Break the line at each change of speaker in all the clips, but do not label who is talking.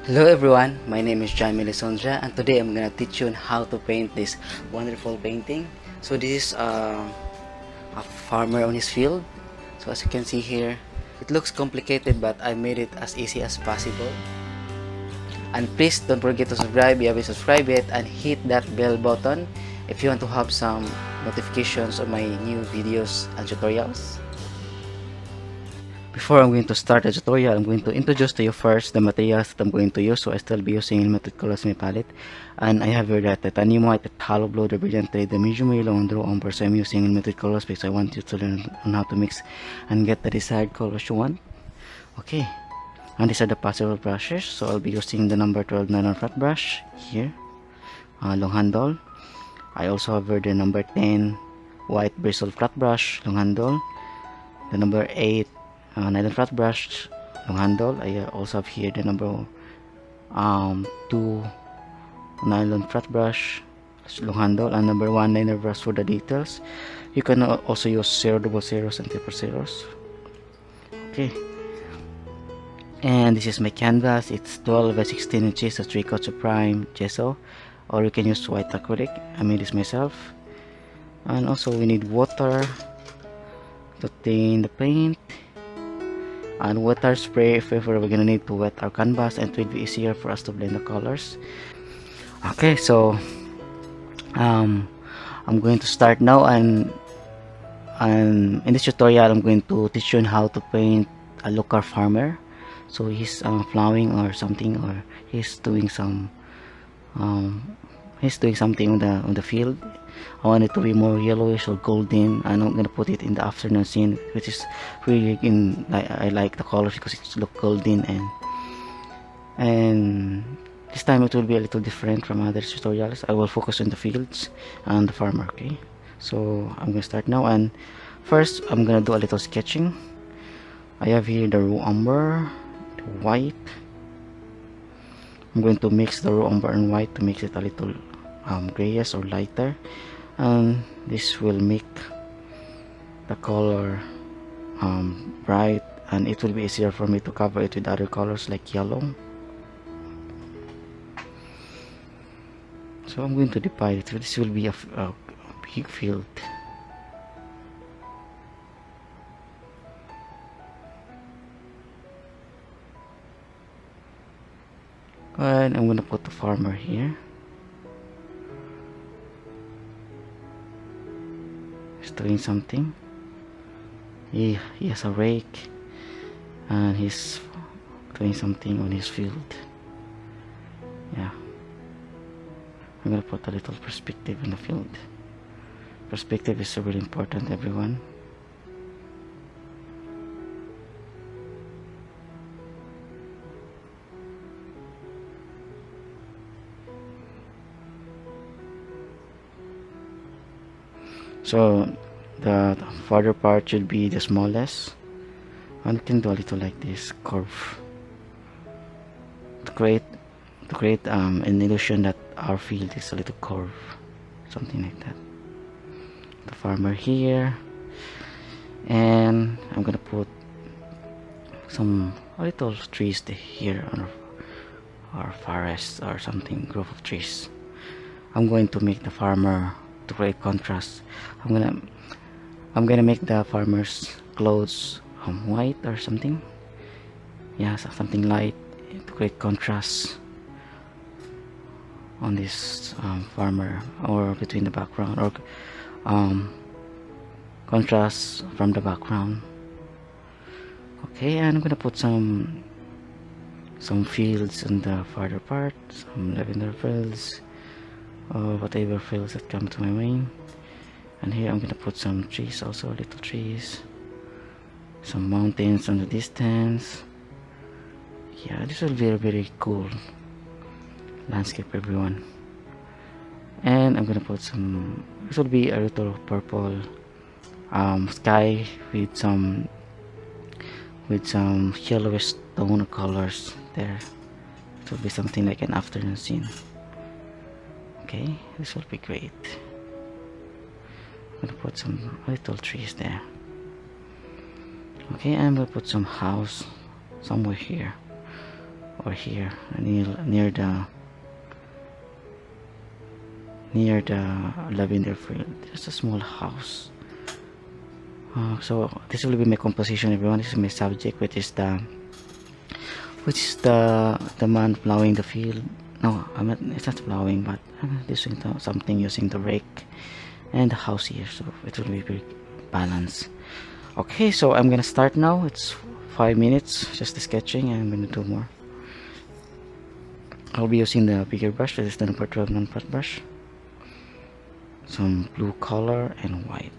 Hello everyone, my name is JMLisondra and today I'm gonna teach you on how to paint this wonderful painting. So this is a farmer on his field. So as you can see here, it looks complicated but I made it as easy as possible. And please don't forget to subscribe if you haven't subscribed yet and hit that bell button if you want to have some notifications on my new videos and tutorials. Before I'm going to start the tutorial, I'm going to introduce to you first the materials that I'm going to use. So I still be using limited colors in my palette. And I have here the titanium white, the phthalo blue, the brilliant red, the medium yellow, and the umber. So I'm using limited colors because I want you to learn on how to mix and get the desired colors you want. Okay. And these are the possible brushes. So I'll be using the number 12 nylon flat brush here. Long handle. I also have here the number 10 white bristle flat brush, long handle. The number 8 nylon flat brush, long handle. I also have here the number 2 nylon flat brush, long handle, and number 1 liner brush for the details. You can also use 0, double zeros, and triple zeros. Okay. And this is my canvas. It's 12 by 16 inches, so 3 coats of prime gesso, or you can use white acrylic. I made this myself. And also we need water to thin the paint, and water spray if ever we're gonna need to wet our canvas, and it will be easier for us to blend the colors. Okay, so I'm going to start now, and in this tutorial I'm going to teach you on how to paint a local farmer. So he's plowing or something, or he's doing some something on the field. I want it to be more yellowish or golden, and I'm gonna put it in the afternoon scene, which is really I like the colors because it look golden, and this time it will be a little different from other tutorials. I will focus on the fields and the farmer. Okay, so I'm gonna start now, and first I'm gonna do a little sketching. I have here the raw umber, the white. I'm going to mix the raw umber and white to make it a little grayish or lighter, and this will make the color bright, and it will be easier for me to cover it with other colors like yellow. So I'm going to divide it. This will be a big field. And I'm going to put the farmer here. He's doing something. He has a rake, and he's doing something on his field. Yeah, I'm gonna put a little perspective in the field. Perspective is really important, everyone. So the farther part should be the smallest, and you can do a little like this curve to create an illusion that our field is a little curve, something like that. The farmer here, and I'm gonna put a little trees here on our forest or something, grove of trees. I'm going to make the farmer to create contrast. I'm gonna make the farmer's clothes white or something. Yeah, something light to create contrast on this farmer, or between the background, or contrast from the background. Okay, and I'm gonna put some fields in the farther part, some lavender fields or whatever fields that come to my mind. And here I'm gonna put some trees, also little trees, some mountains in the distance. Yeah, this will be a very cool landscape, everyone. And I'm gonna put this will be a little purple sky with some yellowish tone colors there. It will be something like an afternoon scene. Okay, this will be great. I'm gonna put some little trees there. Okay, I'm gonna put some house somewhere here. or here near the lavender field. Just a small house. So this will be my composition, everyone. This is my subject, which is the man plowing the field. No, it's not plowing, but I'm doing something using the rake and the house here, so it will be very balanced. Okay, so I'm gonna start now. It's 5 minutes just the sketching, and I'm gonna do more. I'll be using the bigger brush. This is the number 12 non-flat brush. Some blue color and white.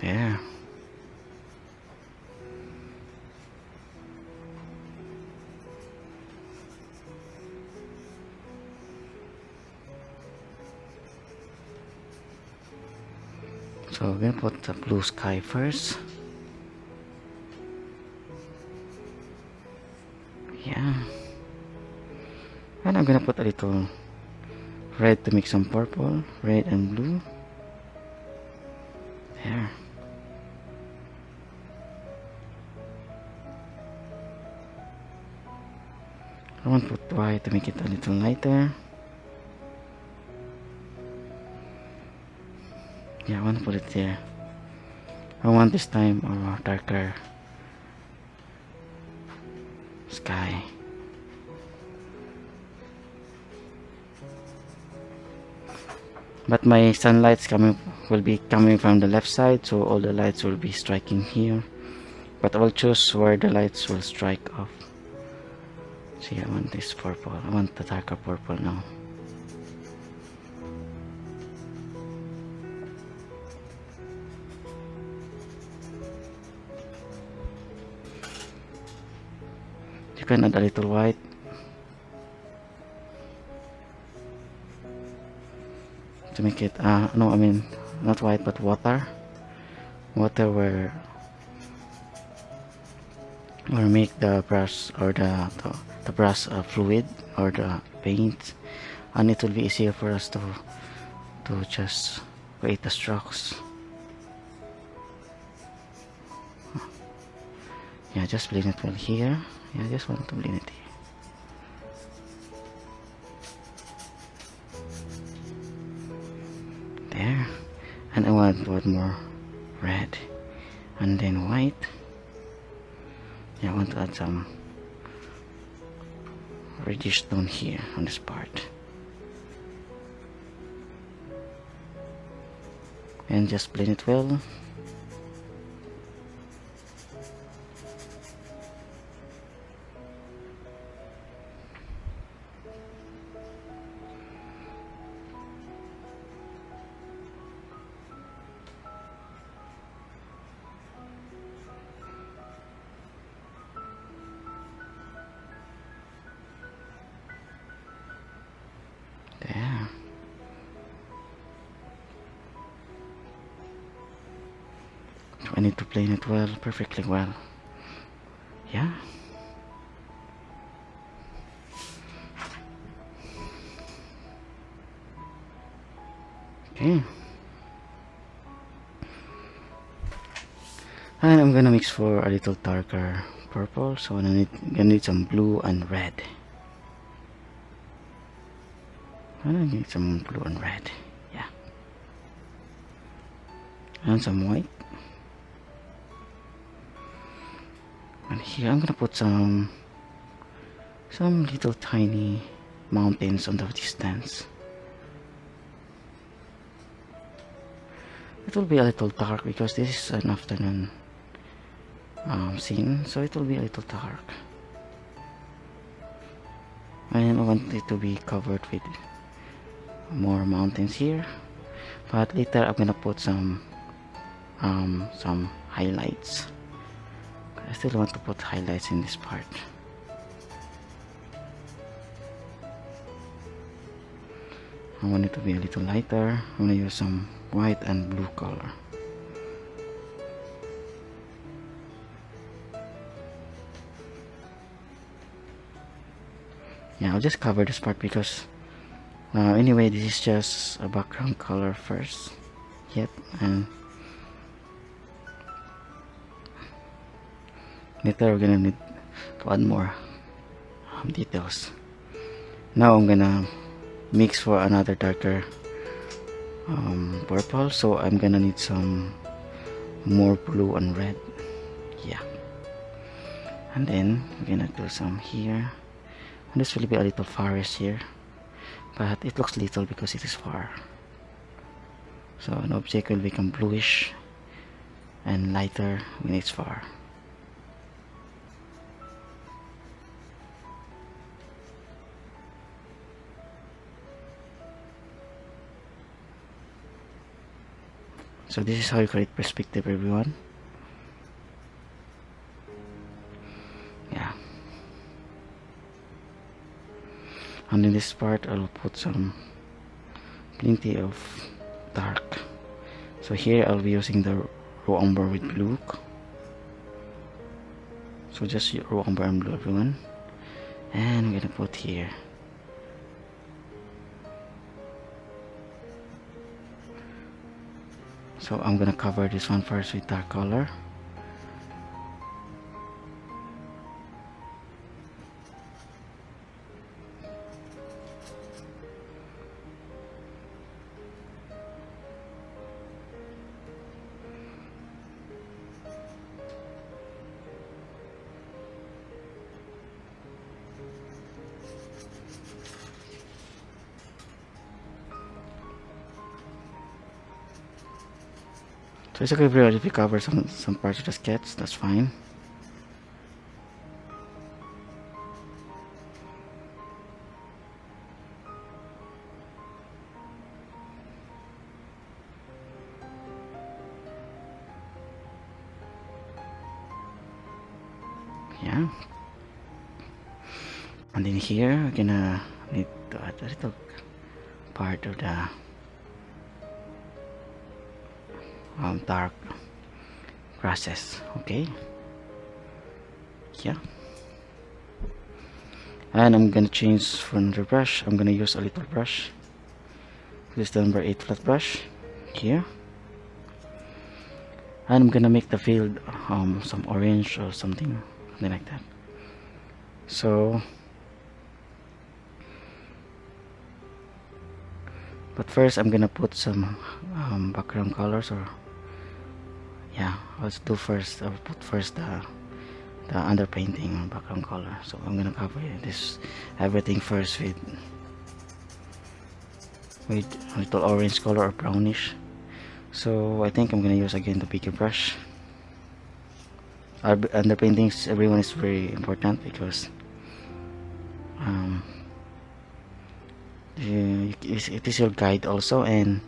There. So we're gonna put the blue sky first. Yeah. And I'm gonna put a little red to make some purple, red and blue. There. I want to put white to make it a little lighter. Yeah, I want to put it there. I want this time a darker sky. But my sunlight will be coming from the left side, so all the lights will be striking here. But I will choose where the lights will strike off. See, I want this purple. I want the darker purple now. You can add a little white. To make it, no, I mean, not white, but water. Water where make the brush or the brush fluid or the paint, and it will be easier for us to just create the strokes. Yeah, just blend it well here. Yeah, I just want to blend it here. There. And I want one more red and then white. Yeah, I want to add some reddish tone here on this part, and just blend it well. There. So I need to blend it well, perfectly well. Yeah. Okay. And I'm gonna mix for a little darker purple, so I need some blue and red. I need some blue and red, yeah, and some white. And here I'm gonna put some little tiny mountains on the distance. It will be a little dark because this is an afternoon scene, so it will be a little dark. And I want it to be covered with more mountains here, but later I'm gonna put some highlights. I still want to put highlights in this part. I want it to be a little lighter. I'm gonna use some white and blue color. Yeah, I'll just cover this part because anyway, this is just a background color first. Yep, and later we're gonna need to add more details. Now I'm gonna mix for another darker purple, so I'm gonna need some more blue and red. Yeah, and then we're gonna do some here, and this will be a little forest here, but it looks little because it is far. So an object will become bluish and lighter when it's far. So this is how you create perspective, everyone. Yeah. And in this part I'll put some plenty of dark. So here I'll be using the raw umber with blue. So just raw umber and blue, everyone. And I'm gonna put here so I'm gonna cover this one first with dark color. So it's okay if you cover some parts of the sketch, that's fine. Yeah. And then here we're gonna need to add a little part of the dark grasses. Okay. Yeah. And I'm gonna change for another brush. I'm gonna use a little brush. This is the number 8 flat brush here. And I'm gonna make the field some orange or something like that. So but first I'm gonna put some background colors, or yeah, let's do first, I'll put first the underpainting on background color. So I'm gonna cover this everything first with a little orange color or brownish. So I think I'm gonna use again the bigger brush. Underpaintings, everyone, is very important because it is your guide also, and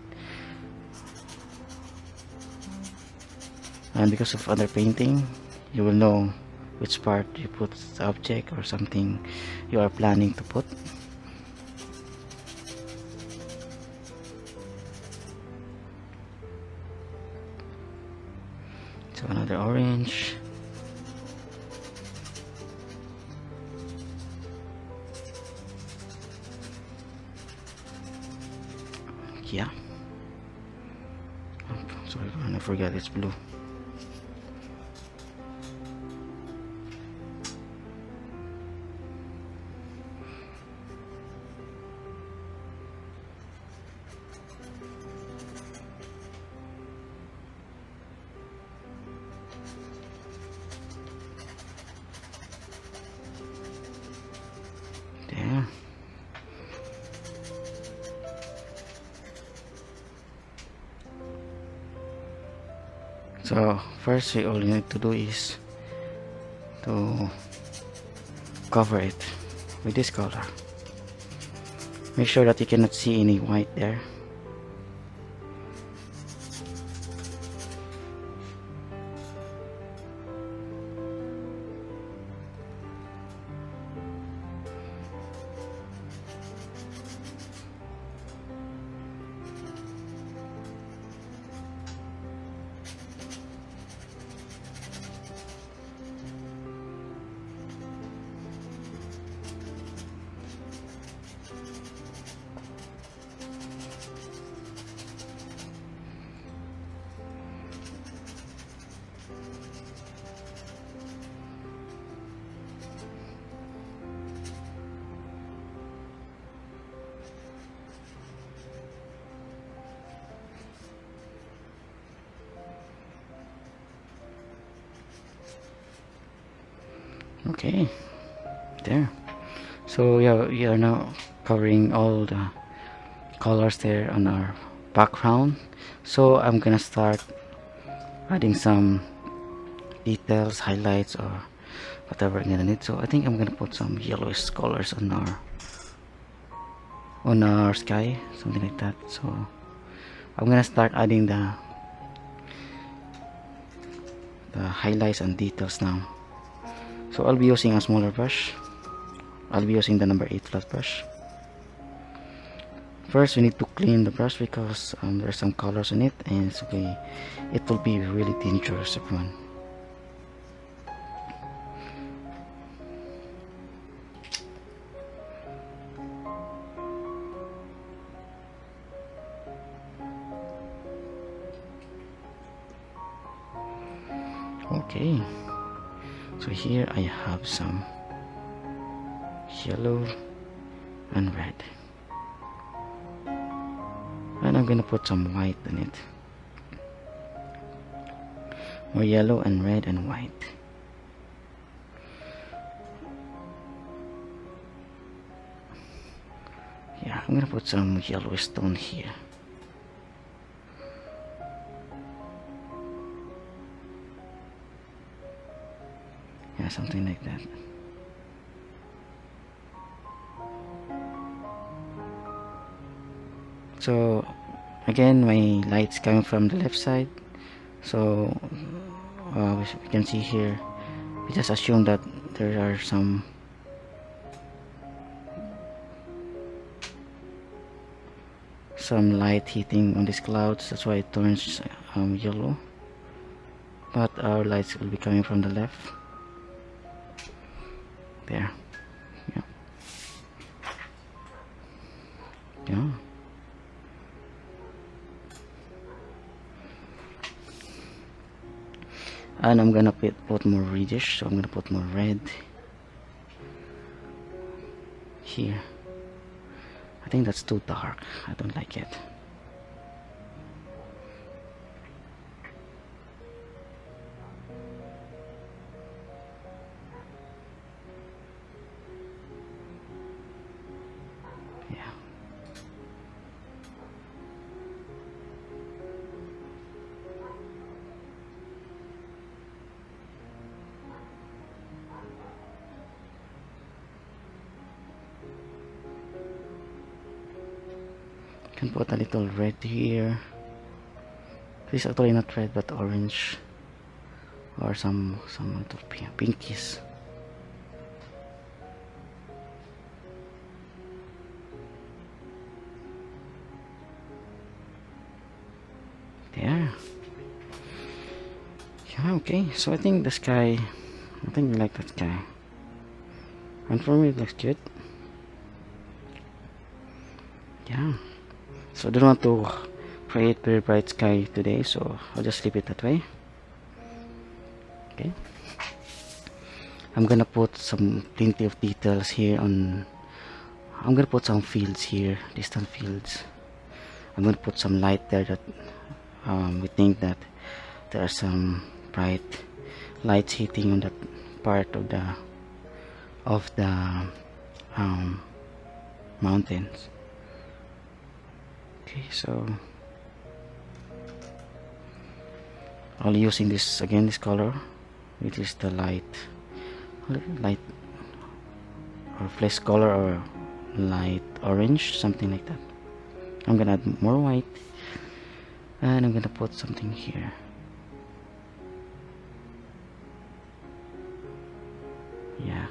because of underpainting you will know which part you put the object or something you are planning to put. So another orange. Yeah. Oh, sorry, I forgot it's blue. There. So first, all you need to do is to cover it with this color. Make sure that you cannot see any white there. Okay, there. So yeah, we are now covering all the colors there on our background. So I'm gonna start adding some details, highlights, or whatever I'm gonna need. So I think I'm gonna put some yellowish colors on our sky, something like that. So I'm gonna start adding the highlights and details now. So I'll be using a smaller brush. I'll be using the number 8 flat brush. First we need to clean the brush because there's some colors in it, and it will be really dangerous, everyone. Okay, so here I have some yellow and red, and I'm gonna put some white in it. More yellow and red and white. Yeah, I'm gonna put some yellow stone here. Yeah, something like that. So again, my light's coming from the left side, so we can see here, we just assume that there are some light hitting on these clouds, that's why it turns yellow, but our lights will be coming from the left there. Yeah, yeah. And I'm gonna put more reddish, so I'm gonna put more red here. I think that's too dark, I don't like it. Yeah. Can put a little red here. This is actually not red but orange, or some little pinkies. There. Yeah, okay, so I think the sky, I think we like that sky, and for me it looks good. Yeah, so I don't want to create very bright sky today, so I'll just leave it that way. Okay, I'm gonna put some plenty of details here on, I'm gonna put some fields here, distant fields. I'm gonna put some light there that we think that there are some bright lights hitting on that part of the mountains. Okay, so I'll be using this again, this color, which is the light or flesh color, or light orange, something like that. I'm gonna add more white, and I'm gonna put something here. Yeah.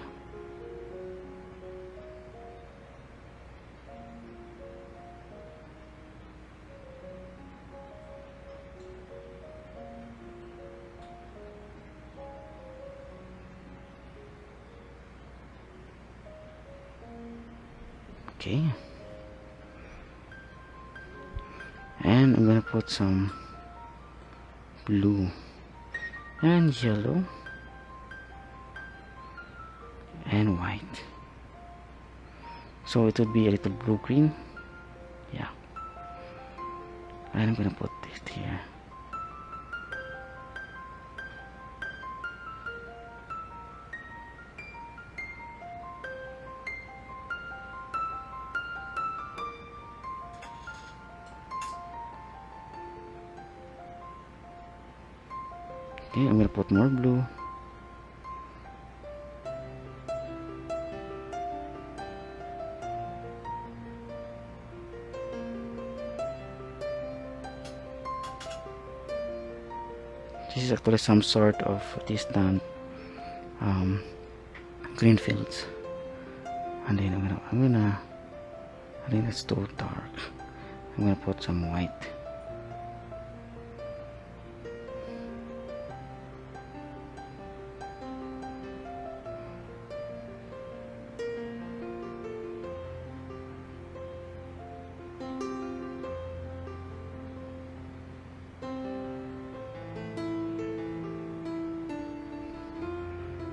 Okay, and I'm gonna put some blue and yellow and white, so it would be a little blue green. Yeah, and I'm gonna put it here. Okay, I'm gonna put more blue. This is actually some sort of distant green fields, and then I think it's too dark. I'm gonna put some white.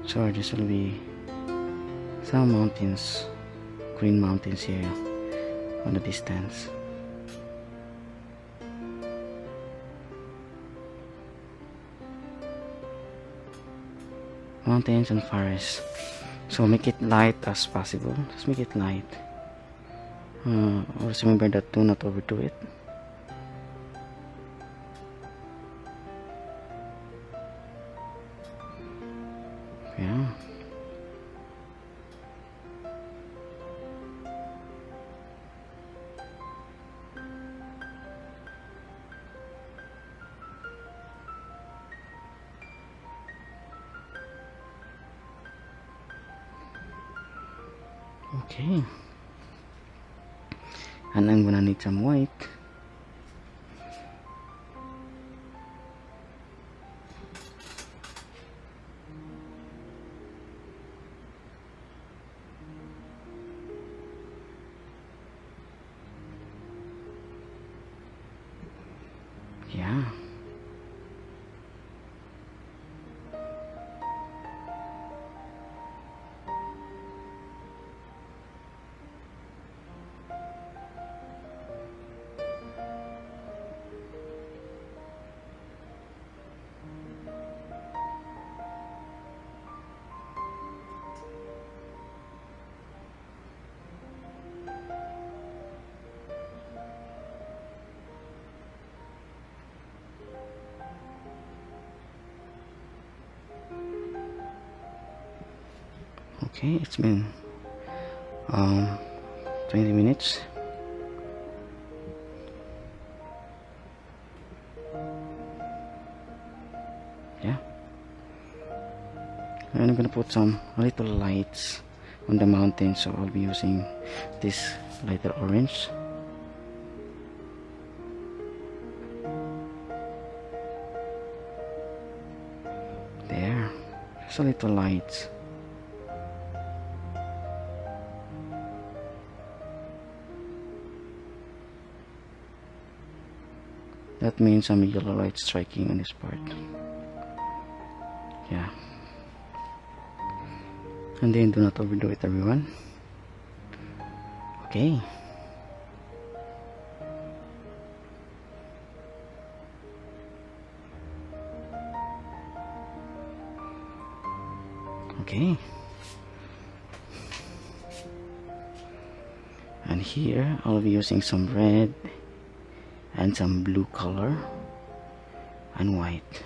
So this will be some mountains, green mountains here on the distance. Mountains and forests. So make it light as possible. Just make it light. Also remember that do not overdo it. Yeah. Okay. And I'm gonna need some white. Yeah. Okay, it's been 20 minutes. Yeah. And I'm gonna put some little lights on the mountain, so I'll be using this lighter orange. There, just a little lights. That means some yellow light striking on this part. Yeah. And then do not overdo it, everyone. Okay. Okay. And here I'll be using some red and some blue color and white.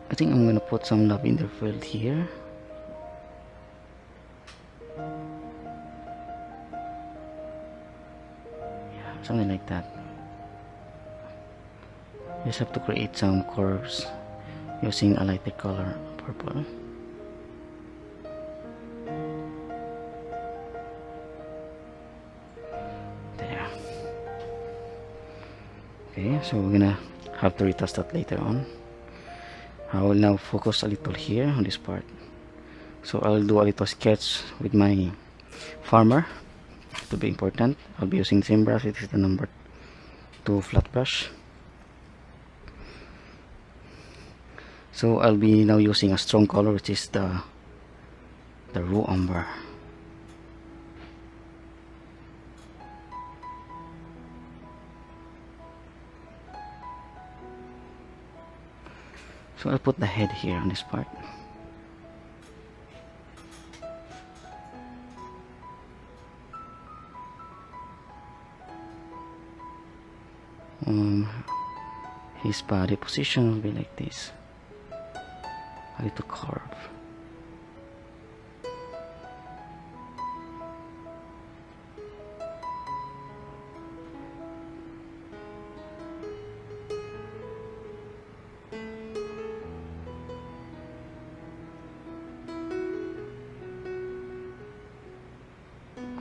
I think I'm gonna put some lavender field here. Yeah, something like that. Just have to create some curves using a lighter color, purple. There. Okay, so we're gonna have to retouch that later on. I will now focus a little here on this part. So I'll do a little sketch with my farmer to be important. I'll be using the same brush. It is the number 2 flat brush. So I'll be now using a strong color, which is the raw umber. So I'll put the head here on this part. um, his body position will be like this, a little curve.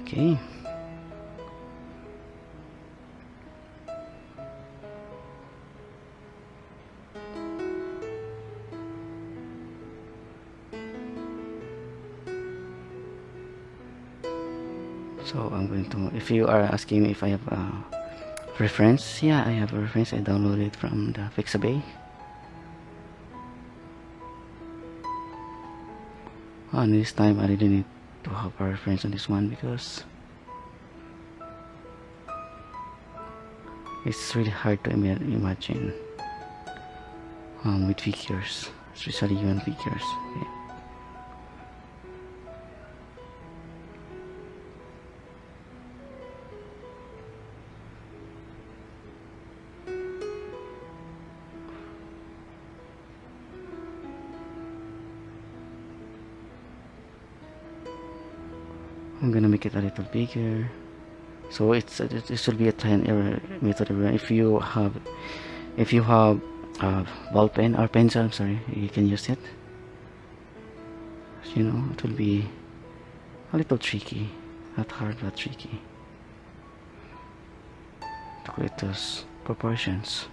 Okay. So I'm going to, if you are asking me if I have a reference, yeah, I have a reference. I downloaded it from the Pixabay. And this time I didn't need to have a reference on this one because it's really hard to imagine with figures, especially human figures. Okay. I'm gonna make it a little bigger. So this will be a try and error method. If you have ball pen or pencil, I'm sorry, you can use it. You know, it will be a little tricky, not hard but tricky to create those proportions.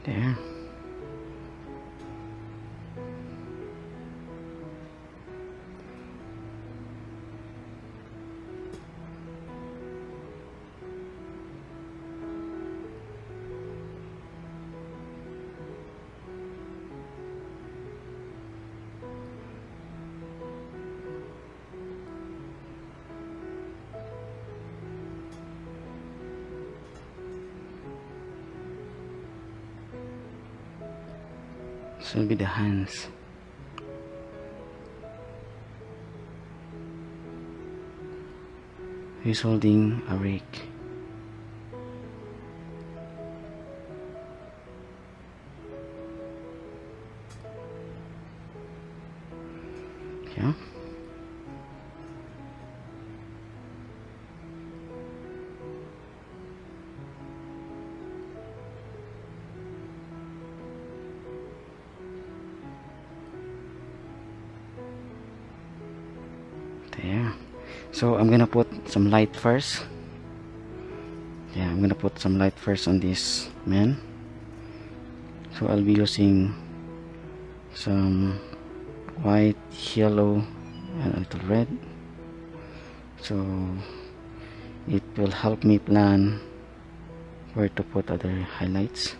There. This will be the hands. He's holding a rake. Yeah. There. So I'm gonna put some light first. Yeah, I'm gonna put some light first on this man. So I'll be using some white, yellow, and a little red. So it will help me plan where to put other highlights.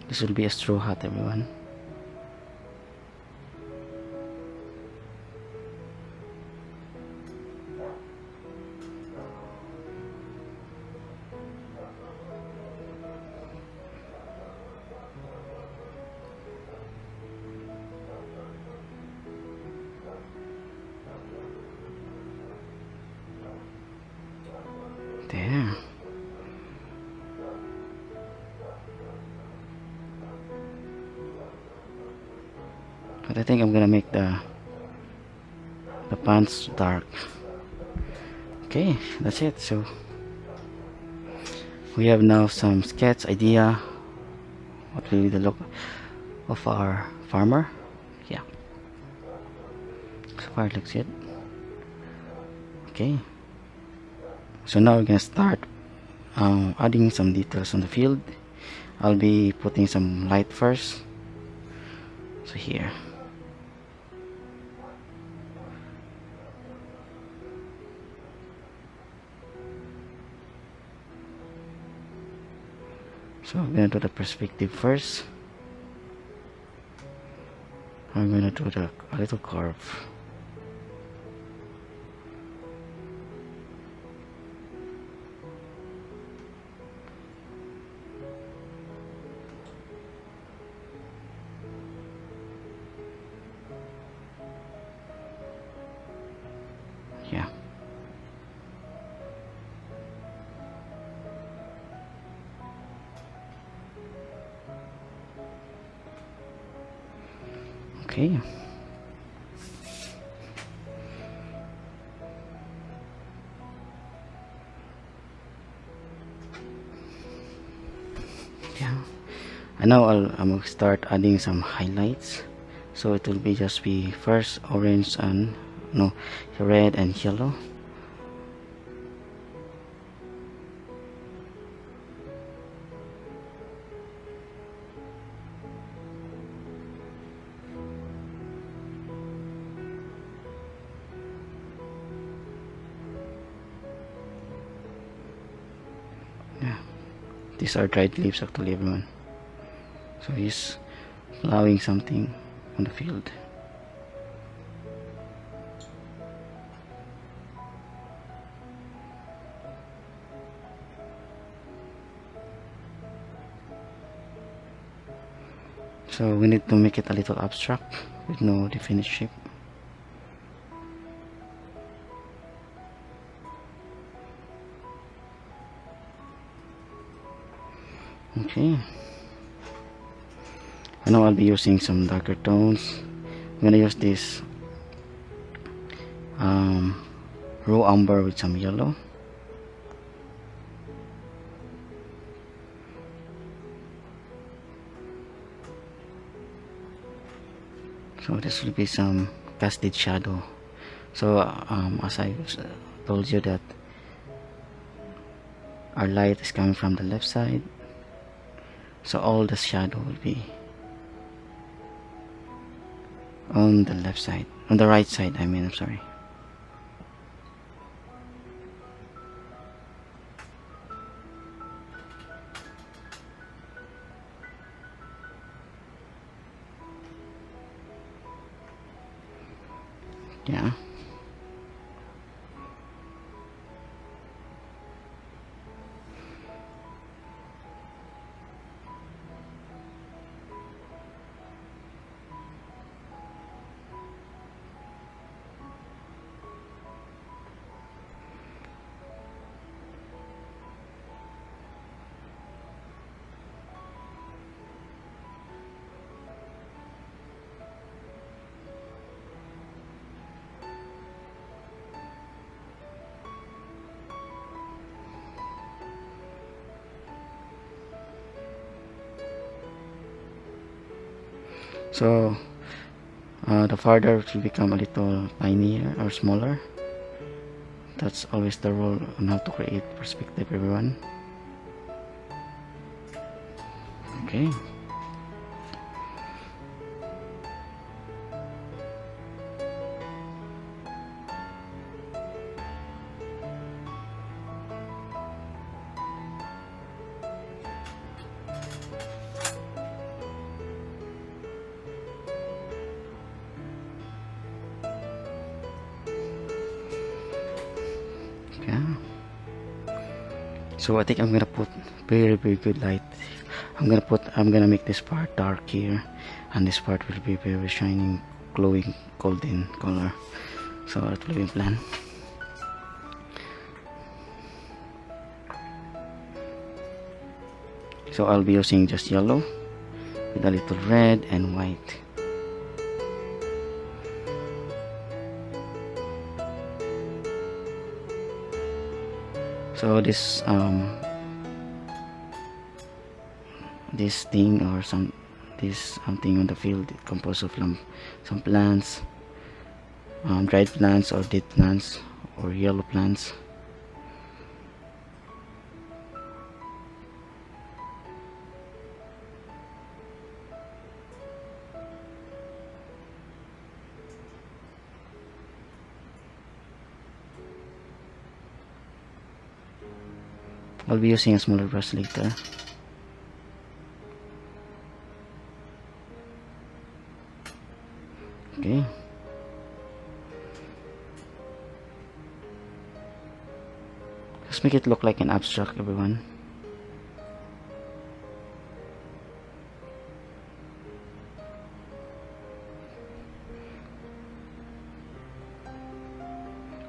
This will be a straw hat, everyone. There. But I think I'm gonna make the pants dark. Okay, that's it. So we have now some sketch idea what will be the look of our farmer. Yeah, so far it looks good. Okay, so now we're gonna start adding some details on the field. I'll be putting some light first. So here, So I'm gonna do the perspective first. I'm gonna do a little curve. Yeah. Okay. Yeah. And now I'm gonna start adding some highlights. So it will be just be first orange and no red and yellow. Yeah, these are dried leaves actually, everyone. So he's plowing something on the field. So we need to make it a little abstract with no definite shape. Okay. I know I'll be using some darker tones. I'm gonna use this raw umber with some yellow. So this will be some casted shadow. So as I told you that our light is coming from the left side, so all the shadow will be on the left side, on the right side, I mean, I'm sorry. Yeah. So the farther it will become a little tinier or smaller. That's always the rule on how to create perspective, everyone. Okay. Yeah. So I think I'm gonna put very good light. I'm gonna make this part dark here, and this part will be very shining, glowing golden color. So that will be plan. So I'll be using just yellow with a little red and white. So this thing or this something on the field, it composed of some plants, dried plants or dead plants or yellow plants. I'll be using a smaller brush later. Okay. Just make it look like an abstract, everyone.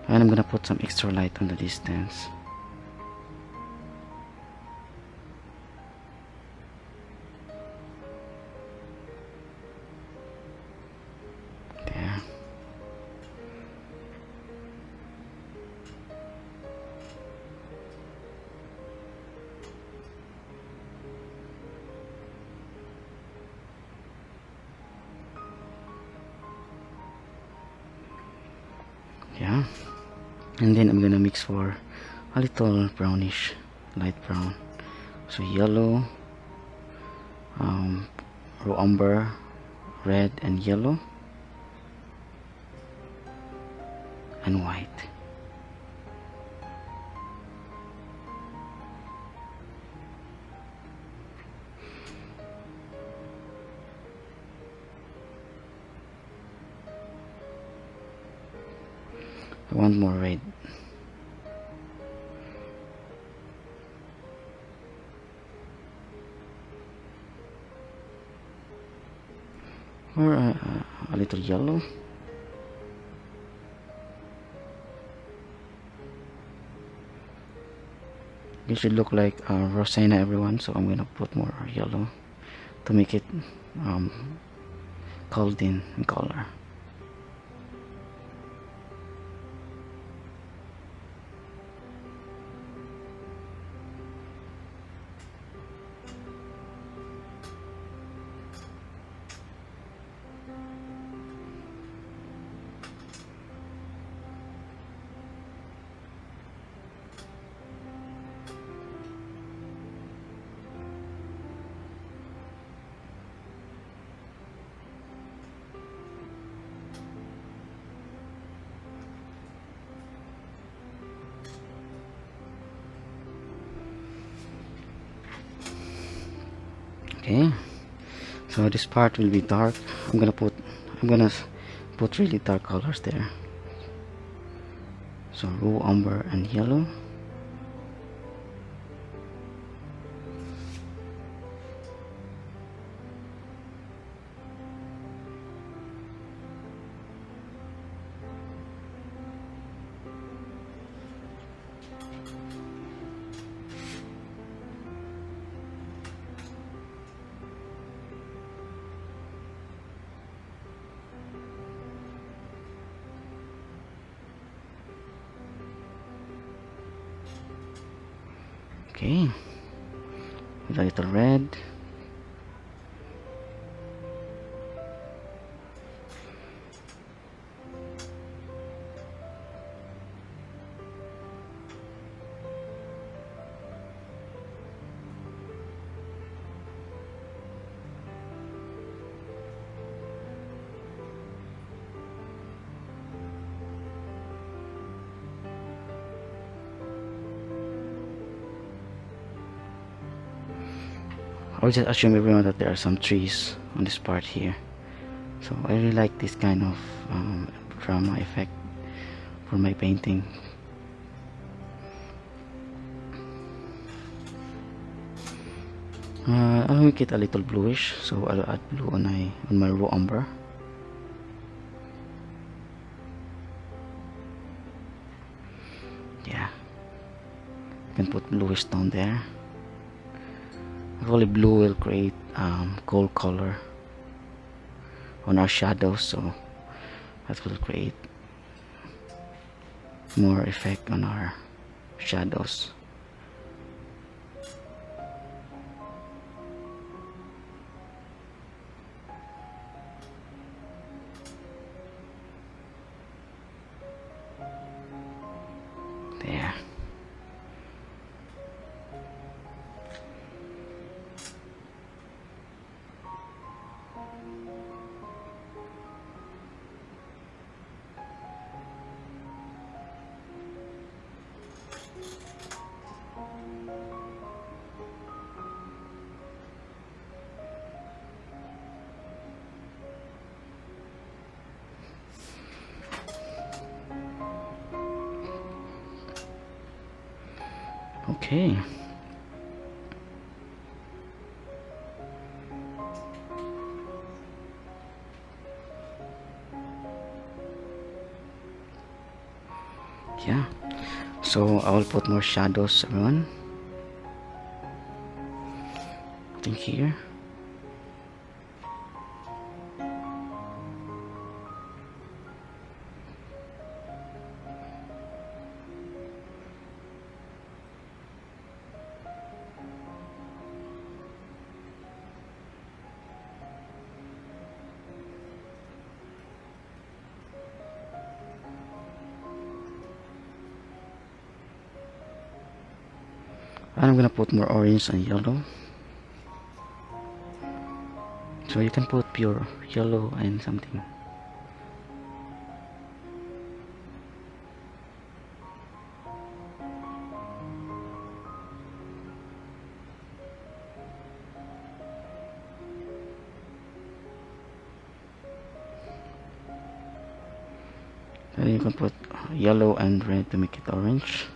And I'm gonna put some extra light on the distance. There. Yeah. And then I'm gonna mix for a little brownish, light brown. So yellow, raw umber, red and yellow, and white. I want more red. Or a little yellow. It should look like Rosanna, everyone, so I'm gonna put more yellow to make it golden in color. Okay, so this part will be dark. I'm gonna put really dark colors there. So raw umber and yellow. Okay, with a little red. I'll just assume everyone that there are some trees on this part here. So I really like this kind of drama effect for my painting. I'll make it a little bluish, so I'll add blue on my raw umber. Yeah, you can put bluish tone there. Actually, blue will create gold color on our shadows, so that will create more effect on our shadows. There. Okay. Yeah. So I will put more shadows, everyone. I think here. And I'm gonna put more orange and yellow. So you can put pure yellow and something. Then you can put yellow and red to make it orange.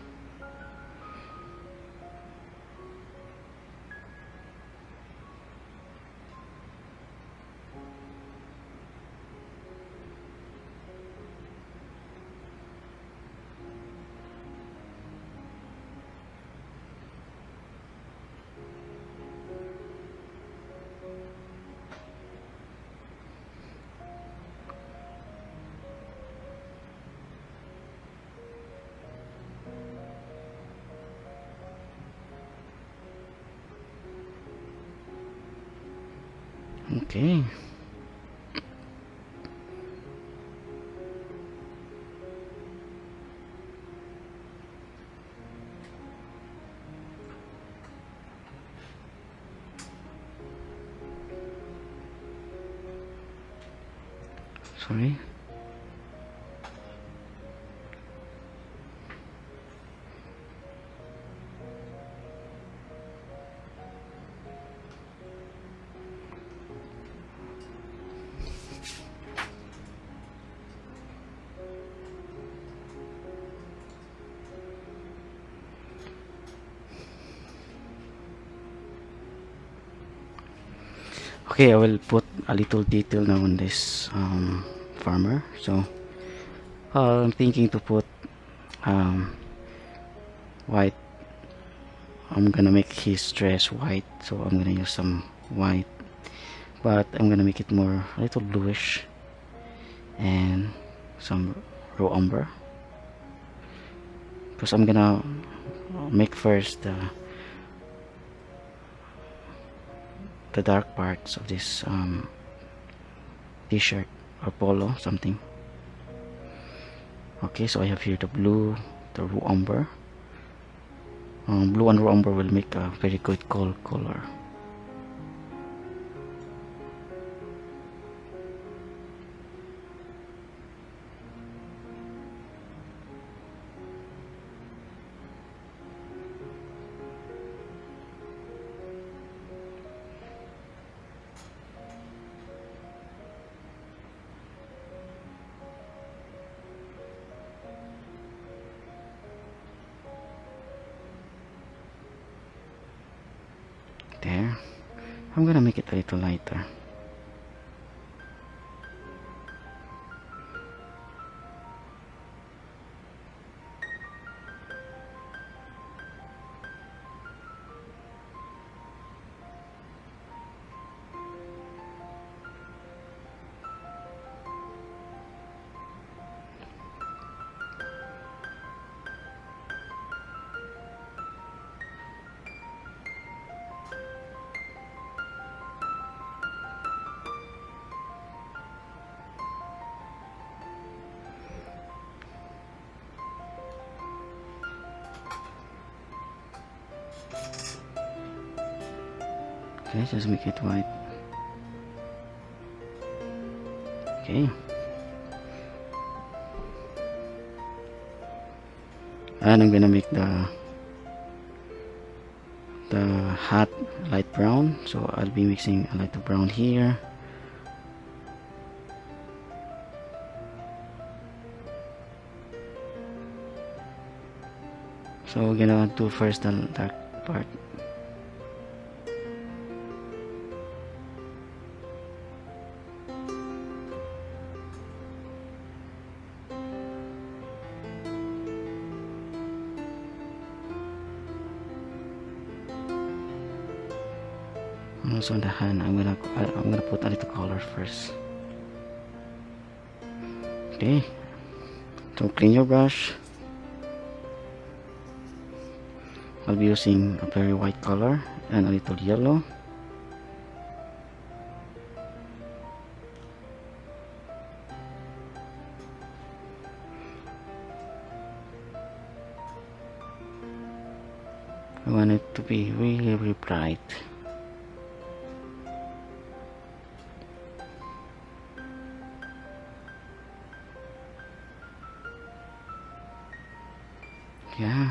Okay. Sorry. Okay, I will put a little detail now on this farmer. So I'm thinking to put white. I'm gonna make his dress white, so I'm gonna use some white, but I'm gonna make it more a little bluish and some raw umber, because I'm gonna make first the dark parts of this t-shirt or polo something. Okay, so I have here the blue, the raw umber. Blue and raw umber will make a very good color. There. I'm gonna make it a little lighter. Okay, just make it white. Okay. And I'm gonna make the hat light brown, so I'll be mixing a light brown here. So we're gonna do first the dark part. And also on the hand, I'm gonna put a little color first. Okay, so clean your brush. I'll be using a very white color and a little yellow. I want it to be really, really bright. Yeah.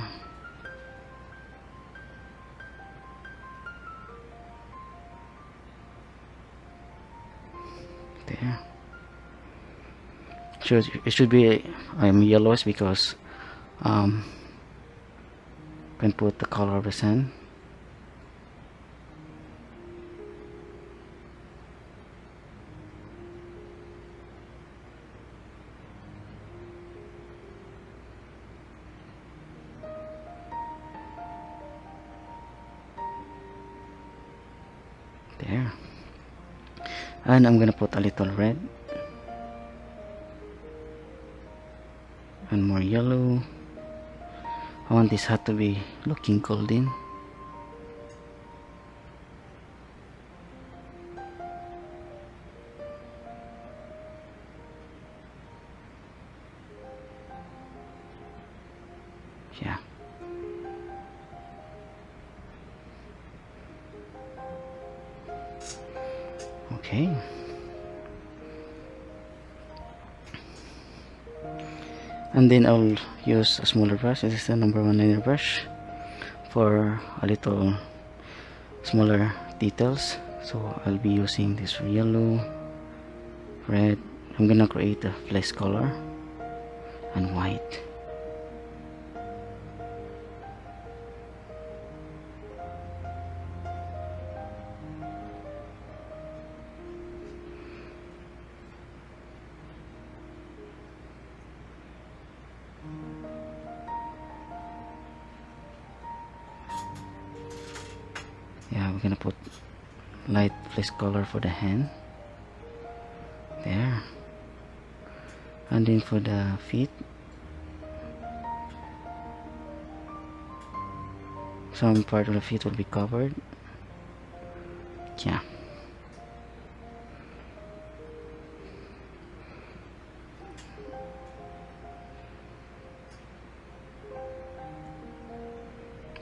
There. It should be yellowish because can put the color of the sand. There. And I'm gonna put a little red and more yellow. I want this hat to be looking golden. Yeah. Okay. And then I'll use a smaller brush. This is the number 1 liner brush for a little smaller details. So I'll be using this yellow, red. I'm gonna create a flesh color and white. Yeah, we're gonna put light flesh color for the hand there, and then for the feet, some part of the feet will be covered. Yeah.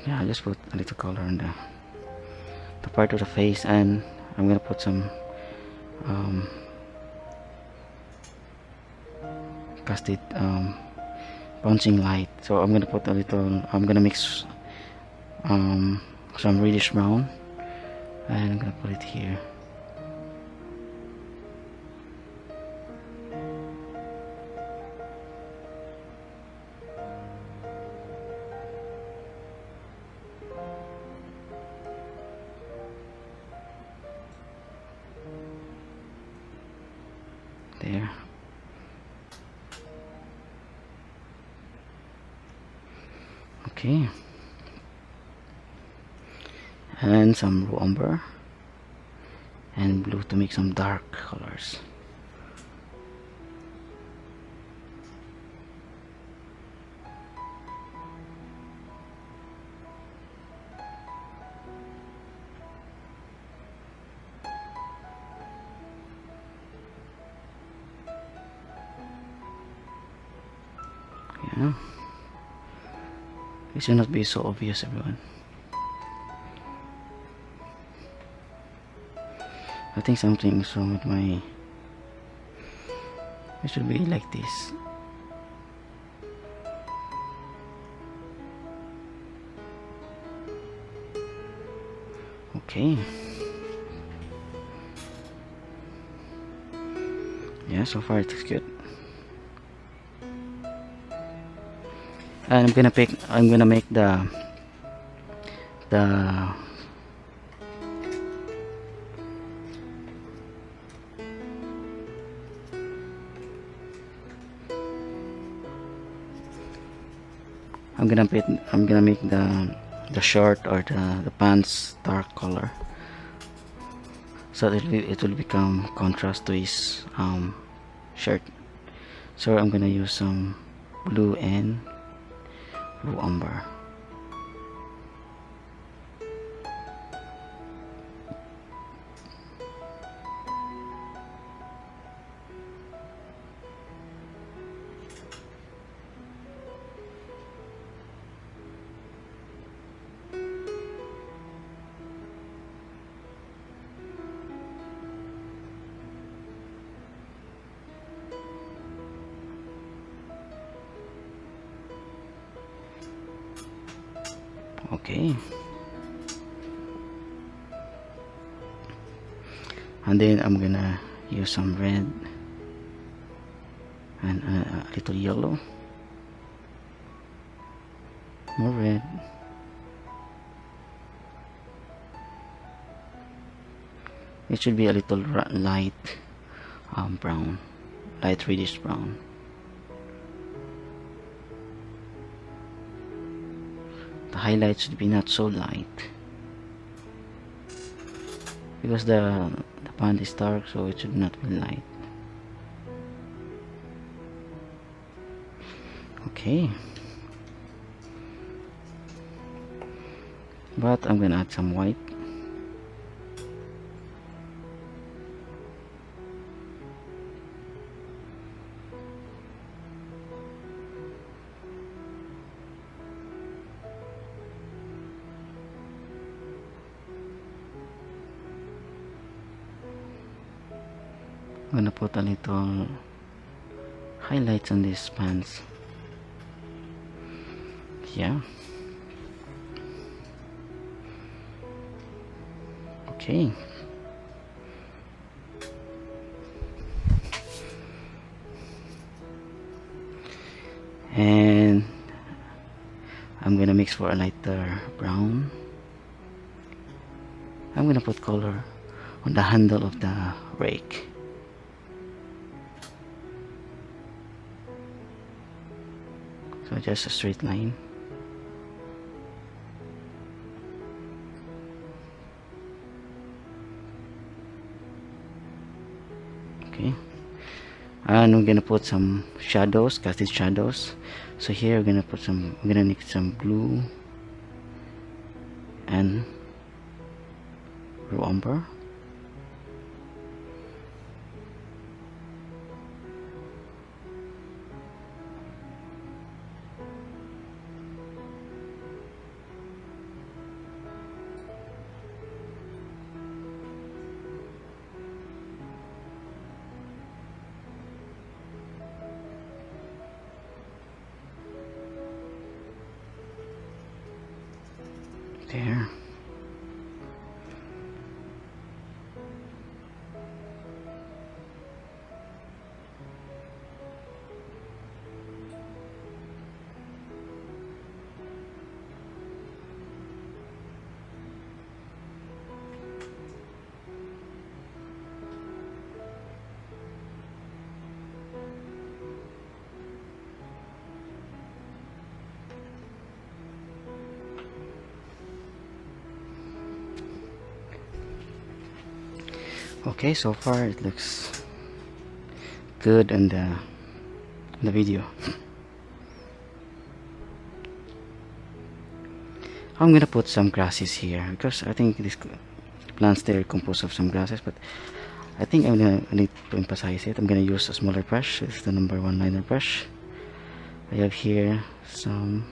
Yeah, I just put a little color on the part of the face, and I'm gonna put some casted bouncing light. So I'm gonna put a little, I'm gonna mix some reddish brown, and I'm gonna put it here. There. Okay. And some raw umber and blue to make some dark colors. Yeah. It should not be so obvious, everyone. I think something is wrong with my... It should be like this. Okay. Yeah, so far it looks good. And I'm gonna make the I'm gonna make the shirt or the pants dark color, so that it will become contrast to his shirt. So I'm gonna use some blue and blue umber. Okay, and then I'm gonna use some red and a little yellow, more red, it should be a little light brown, light reddish brown. The highlight should be not so light, because the pant is dark, so it should not be light. Okay, but I'm gonna add some white. I'm gonna put a little highlights on these pants. Yeah. Okay. And I'm gonna mix for a lighter brown. I'm gonna put color on the handle of the rake. So just a straight line. Okay, and we're gonna put some shadows, casted shadows. So here we're gonna mix some blue and blue umber. There. Okay, so far it looks good on the video. I'm gonna put some grasses here because I think this plants there are composed of some grasses, but I think I need to emphasize it. I'm gonna use a smaller brush. It's the number 1 liner brush. I have here some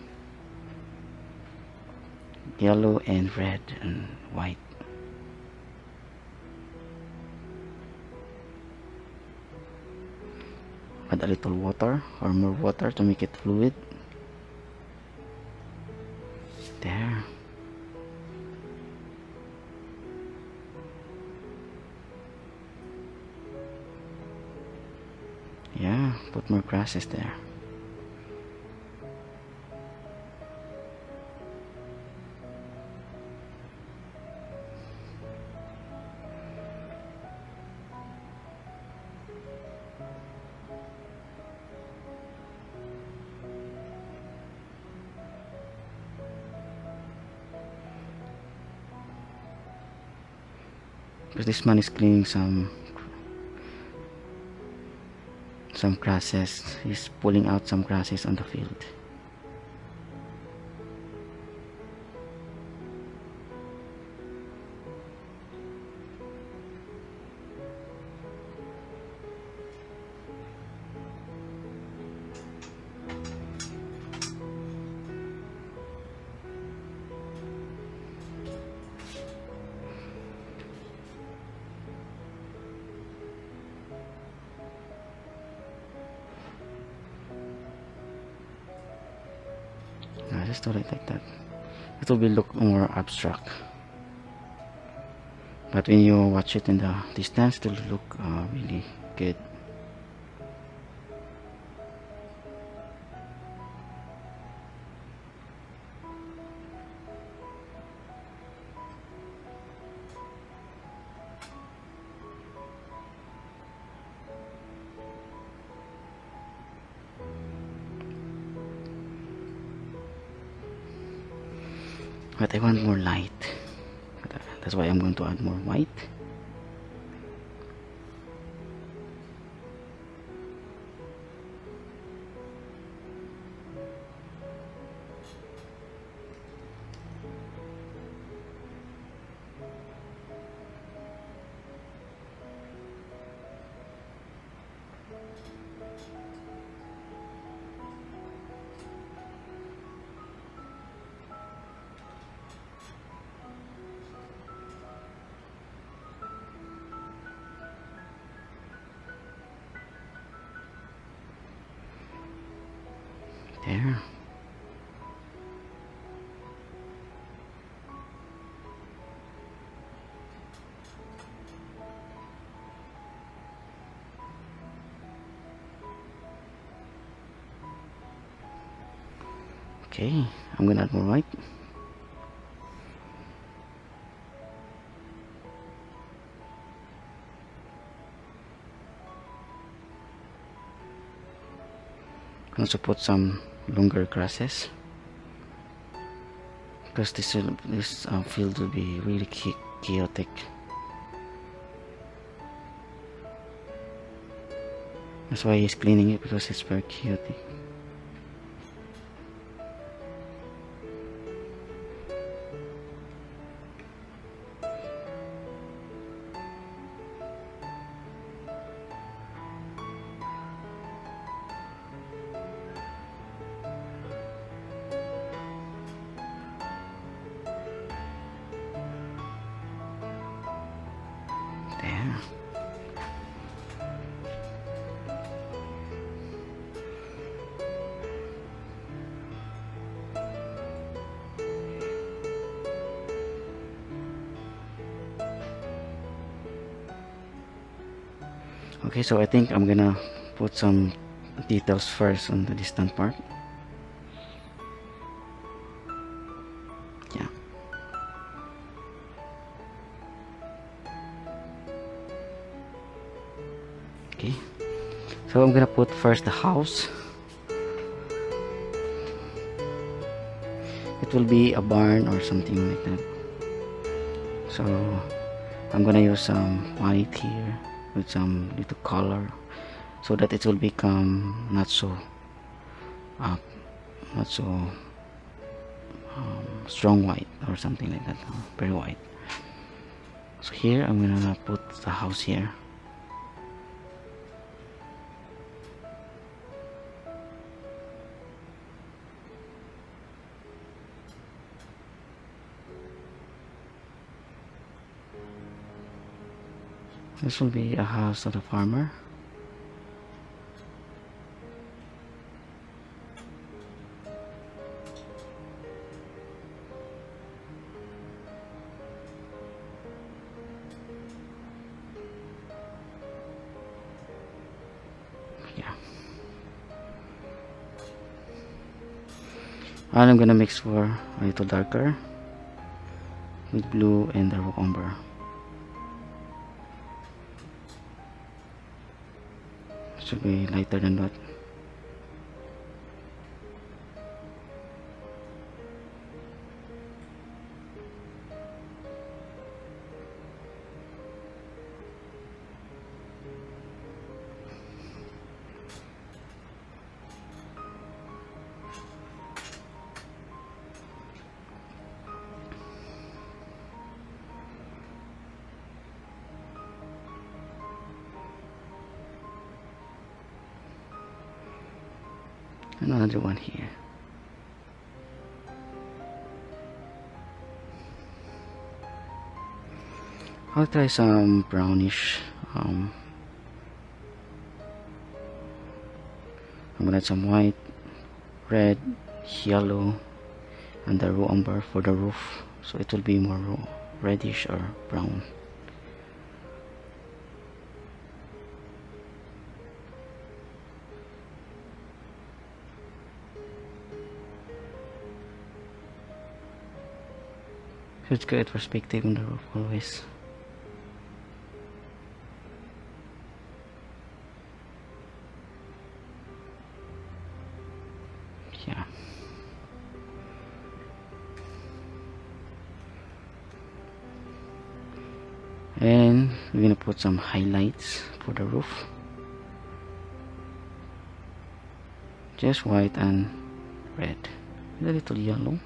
yellow and red and white. Add a little water or more water to make it fluid. There. Yeah, put more grasses there. because this man is cleaning some grasses. He's pulling out some grasses on the field. Just do it like that. It will be look more abstract, but when you watch it in the distance, it will look really good. But I want more light. That's why I'm going to add more white. There. Okay, I'm gonna add more white. Also put some longer grasses, because this field will be really chaotic. That's why he's cleaning it, because it's very chaotic. There. Okay, so I think I'm gonna put some details first on the distant part. Yeah. Okay, so I'm gonna put first the house. It will be a barn or something like that. So I'm gonna use some white here with some little color, so that it will become not so strong white or something like that, very white. So here I'm gonna put the house here. This will be a house of the farmer. Yeah. And I'm gonna mix for a little darker with blue and the umber. Should be lighter than that. Another one here. I'll try some brownish. I'm gonna add some white, red, yellow, and the raw umber for the roof, so it will be more reddish or brown. So it's good perspective on the roof always. Yeah. And we're gonna put some highlights for the roof. Just white and red with a little yellow.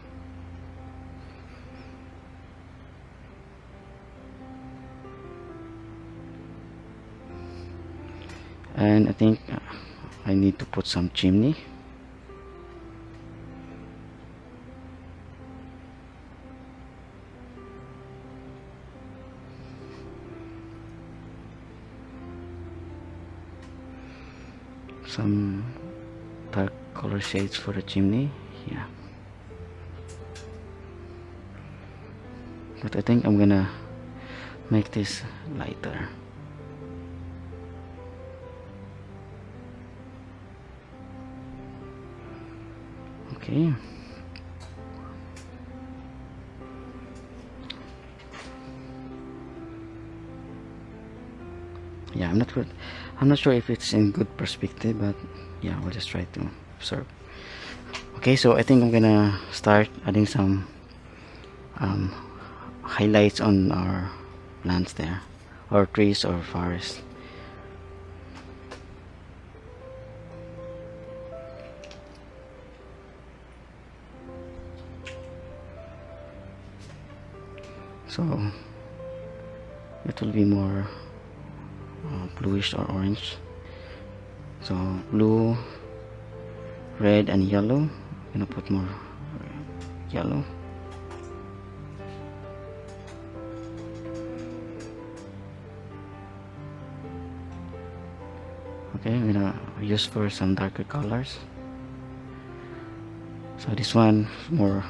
And I think I need to put some chimney. Some dark color shades for the chimney. Yeah, but I think I'm gonna make this lighter. Okay. Yeah, I'm not sure if it's in good perspective, but yeah, we'll just try to observe. Okay, so I think I'm gonna start adding some highlights on our plants there, or trees or forest. So it will be more bluish or orange. So blue, red, and yellow. I'm gonna put more yellow. Okay, I'm gonna use for some darker colors. So this one more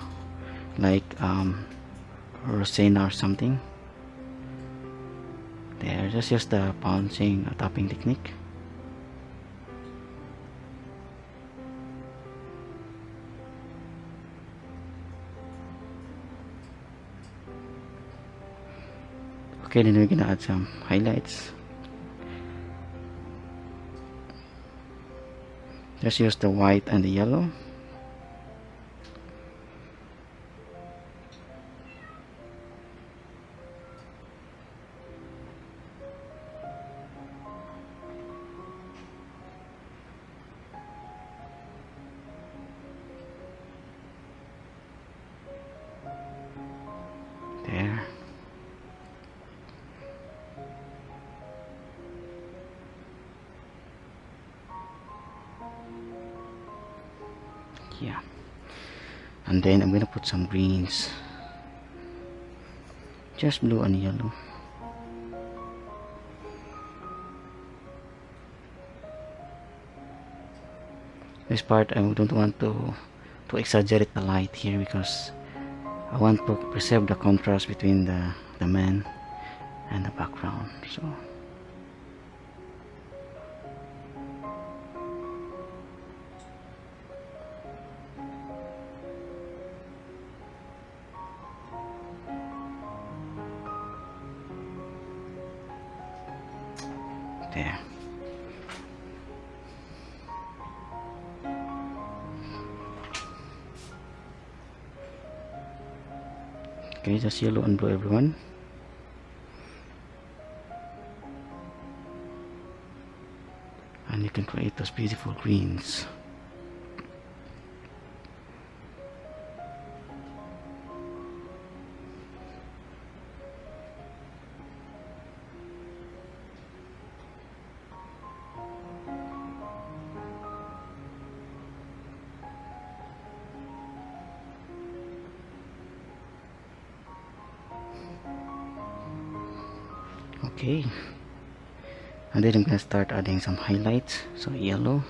like Rosanna or something. There, just use the pouncing tapping technique. Okay, then we're gonna add some highlights. Just use the white and the yellow. There. Yeah, and then I'm gonna put some greens, just blue and yellow. This part I don't want to exaggerate the light here, because I want to preserve the contrast between the man and the background. So there. Okay, just yellow and blue, everyone. And you can create those beautiful greens. Okay, and then I'm gonna start adding some highlights. So yellow,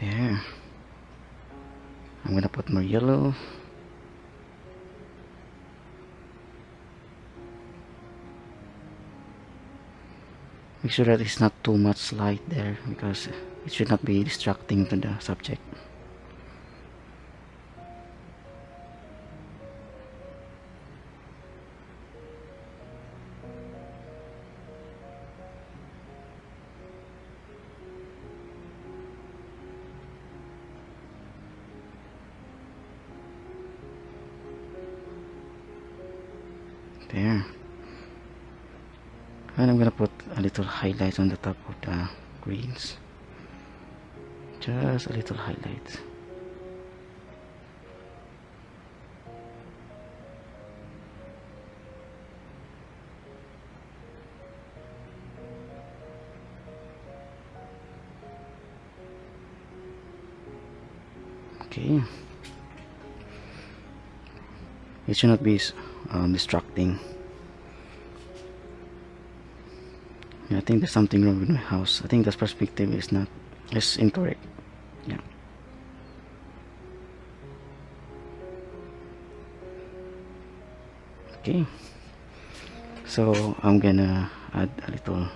there. I'm gonna put more yellow. Make sure that it's not too much light there, because it should not be distracting to the subject. There. And I'm gonna put a little highlights on the top of the greens. Just a little highlights. Okay. It should not be distracting. Yeah, I think there's something wrong with my house. I think this perspective is incorrect. Yeah. Okay. So I'm gonna add a little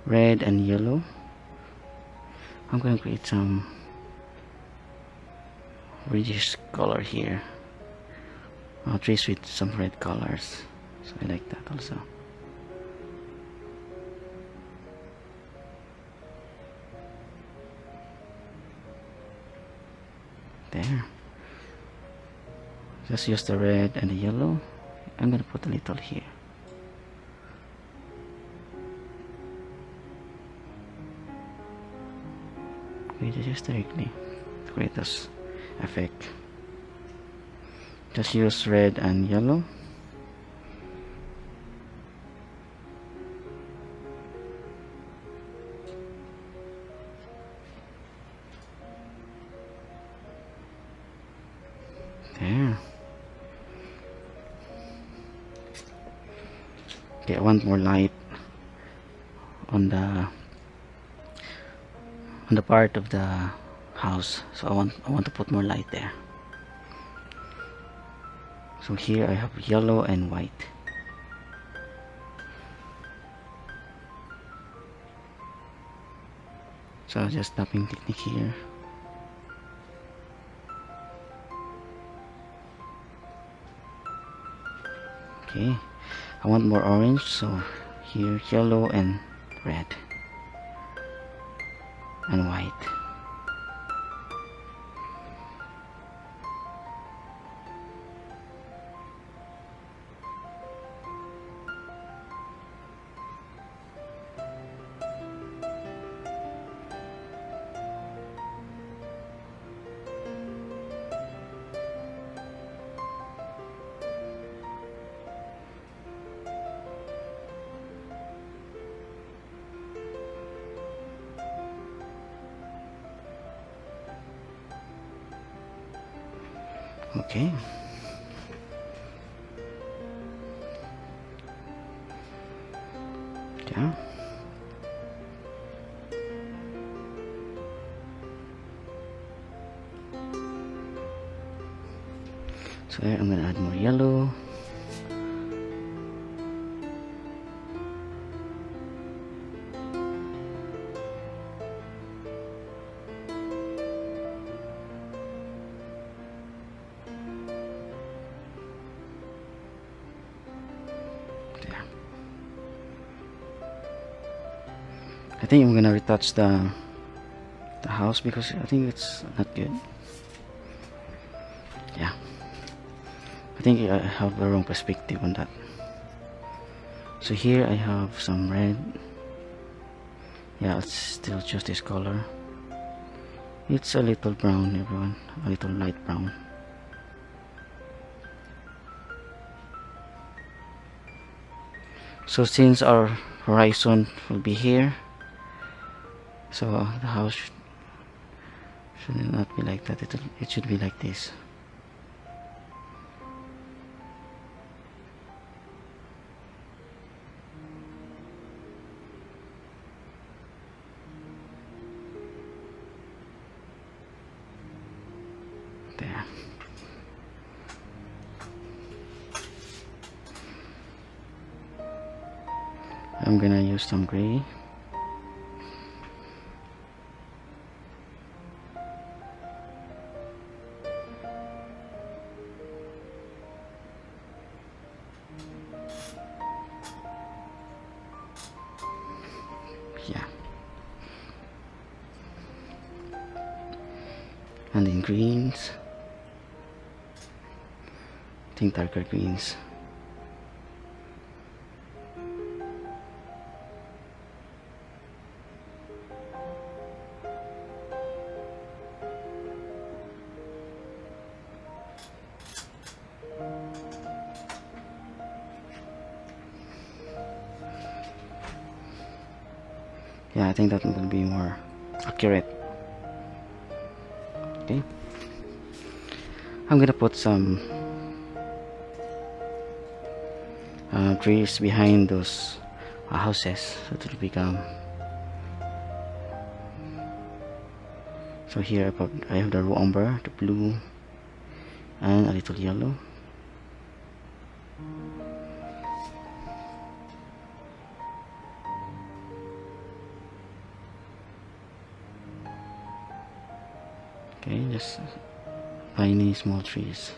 red and yellow. I'm gonna create some reddish color here. I'll trace with some red colors. So I like that also. There. Just use the red and the yellow. I'm gonna put a little here. Okay, just directly to create this effect. Just use red and yellow. There. Okay, I want more light on the part of the house, so I want to put more light there. So here I have yellow and white. So just tapping technique here. Okay, I want more orange, so here yellow and red and white. Okay. Yeah. So there, I'm gonna add more yellow. I think I'm gonna retouch the house because I think it's not good. Yeah, I think I have the wrong perspective on that. So here I have some red. Yeah, let's still choose this color. It's a little brown, everyone, a little light brown. So since our horizon will be here. So the house should not be like that. It should be like this. There. I'm gonna use some gray. Yeah. And in greens, I think darker greens. Yeah, I think that will be more accurate. Okay, I'm gonna put some trees behind those houses, so it will become. So here I have the raw umber, the blue, and a little yellow. Okay, just tiny small trees.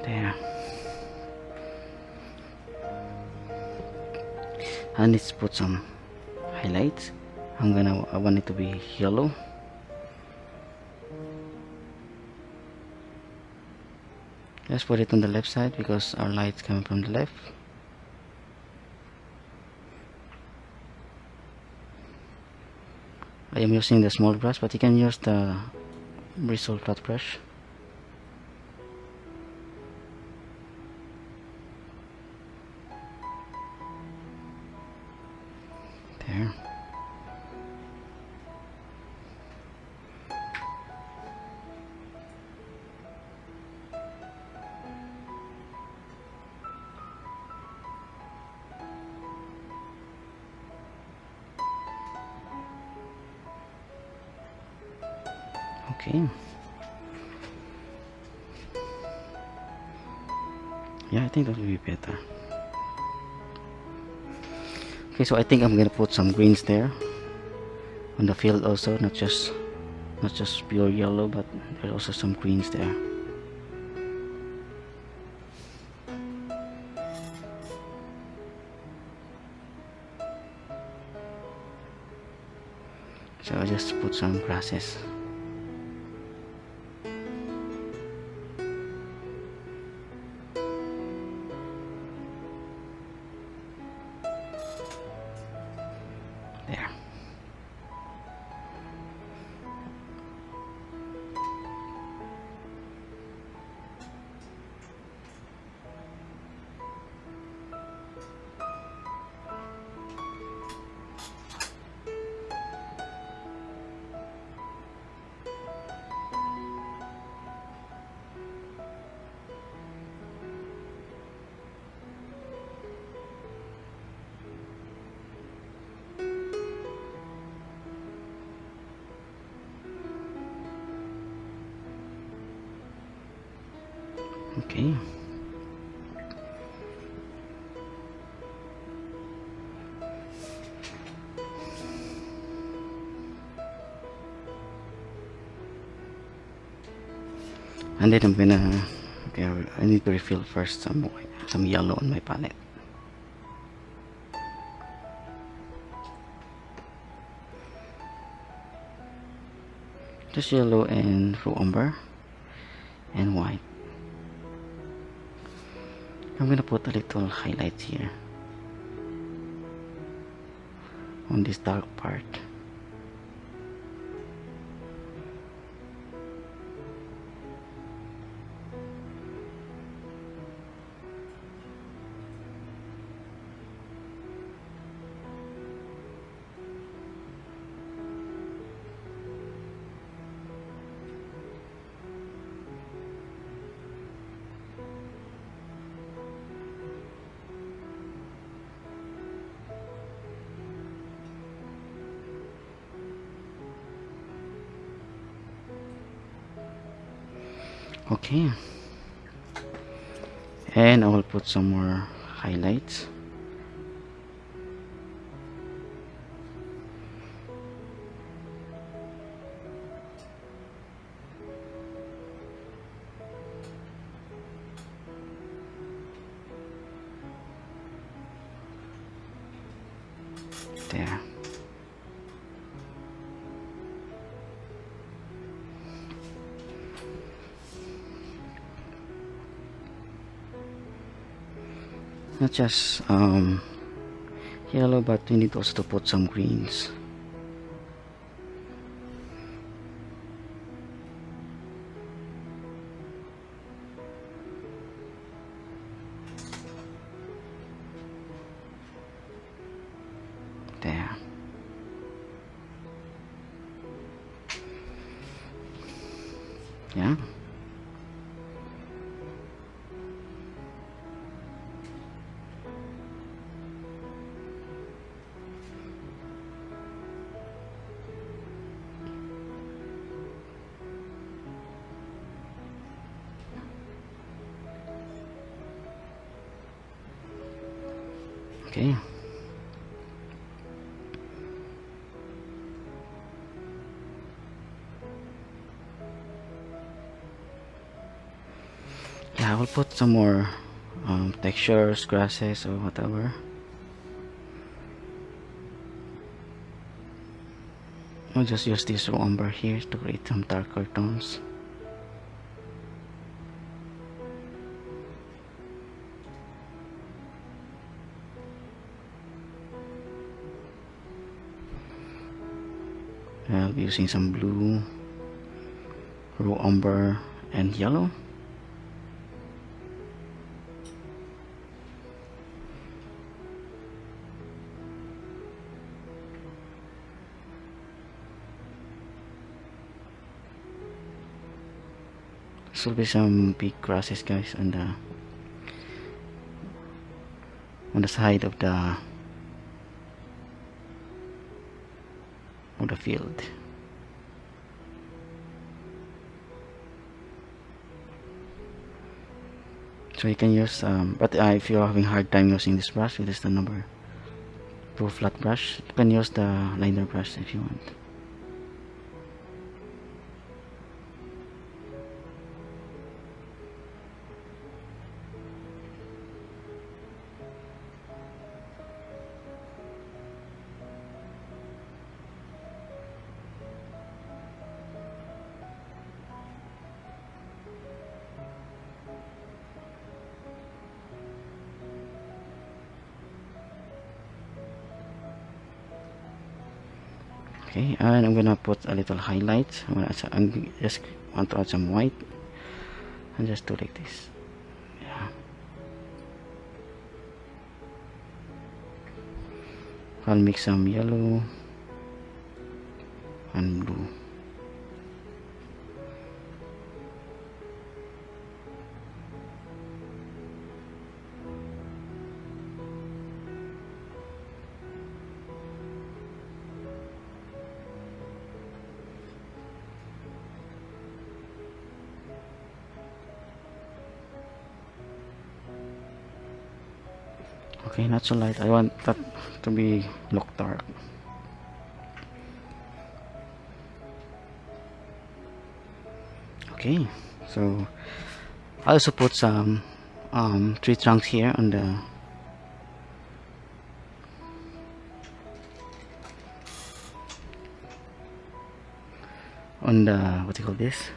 There. And let's put some highlights. I want it to be yellow. Let's put it on the left side because our light's coming from the left. I am using the small brush, but you can use the bristle flat brush. There. Okay. Yeah, I think that will be better. Okay, so I think I'm gonna put some greens there on the field also, not just pure yellow, but there's also some greens there. So I just put some grasses. There. Okay. And then I'm gonna, okay, I need to refill first some yellow on my palette. Just yellow and raw umber and white. I'm gonna put a little highlights here on this dark part. Okay, and I will put some more highlights. There. Not just yellow, but we need also to put some greens. There. Yeah. Okay. Yeah, I will put some more textures, grasses, or whatever. I'll just use this raw umber here to create some darker tones. I'll be using some blue, raw umber, and yellow. This will be some big grasses, guys, on the side of the field. So you can use but if you're having hard time using this brush, it is the number 2 flat brush. You can use the liner brush if you want. Okay, and I'm gonna put a little highlight. I'm just want to add some white and just do like this. Yeah. I'll mix some yellow and blue. Okay, not so light. I want that to be look dark. Okay, So I also put some tree trunks here on the what do you call this,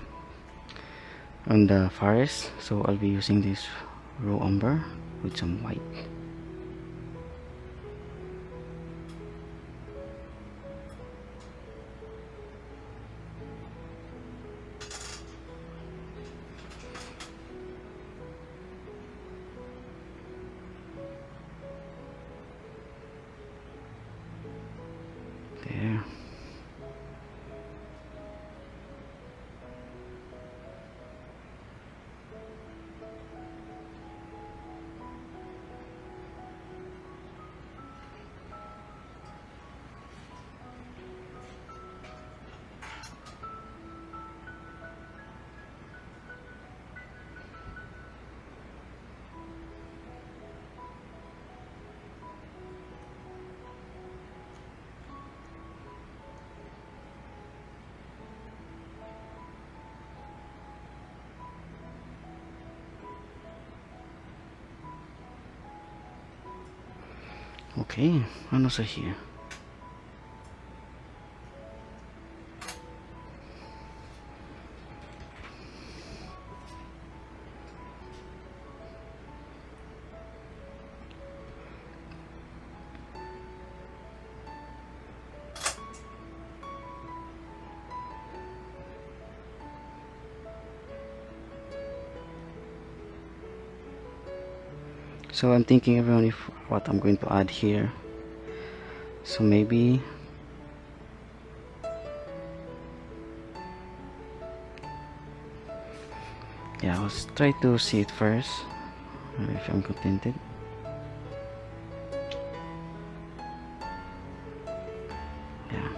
on the forest. So I'll be using this raw umber with some white. There. Okay, ano sa here? So I'm thinking around if what I'm going to add here. So maybe yeah, let's try to see it first if I'm contented. Yeah.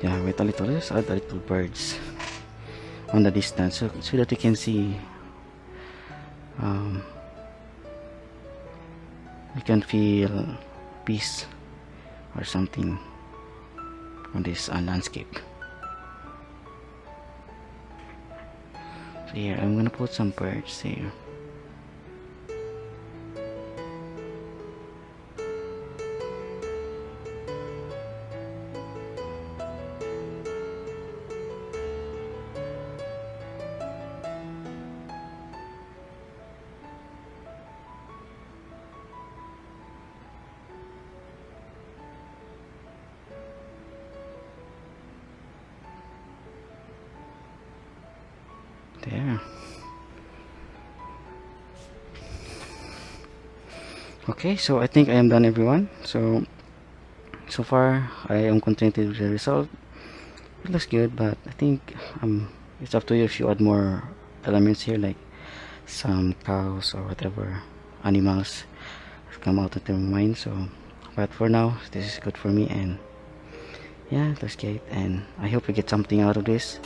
Yeah, wait a little. Let's add a little birds on the distance so that you can see. You can feel peace or something on this landscape. So here I'm gonna put some birds here. There. Okay, so I think I am done, everyone. So far I am contented with the result. It looks good, but I think it's up to you if you add more elements here, like some cows or whatever animals come out of your mind. So but for now this is good for me, and yeah, that's great, and I hope you get something out of this.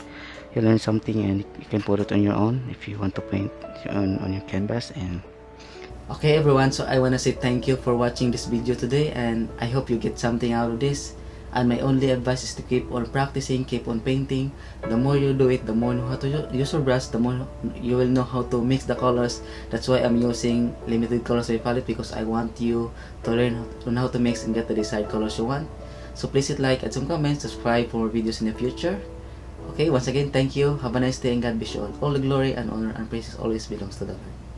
You learn something and you can put it on your own if you want to paint on your canvas. And okay, everyone, so I want to say thank you for watching this video today, and I hope you get something out of this. And my only advice is to keep on practicing, keep on painting. The more you do it, the more you know how to use your brush, the more you will know how to mix the colors. That's why I'm using limited colors palette, because I want you to learn how to mix and get the desired colors you want. So please hit like, add some comments, subscribe for more videos in the future. Okay, once again, thank you, have a nice day, and God bless you all. All the glory and honor and praises always belongs to the Lord.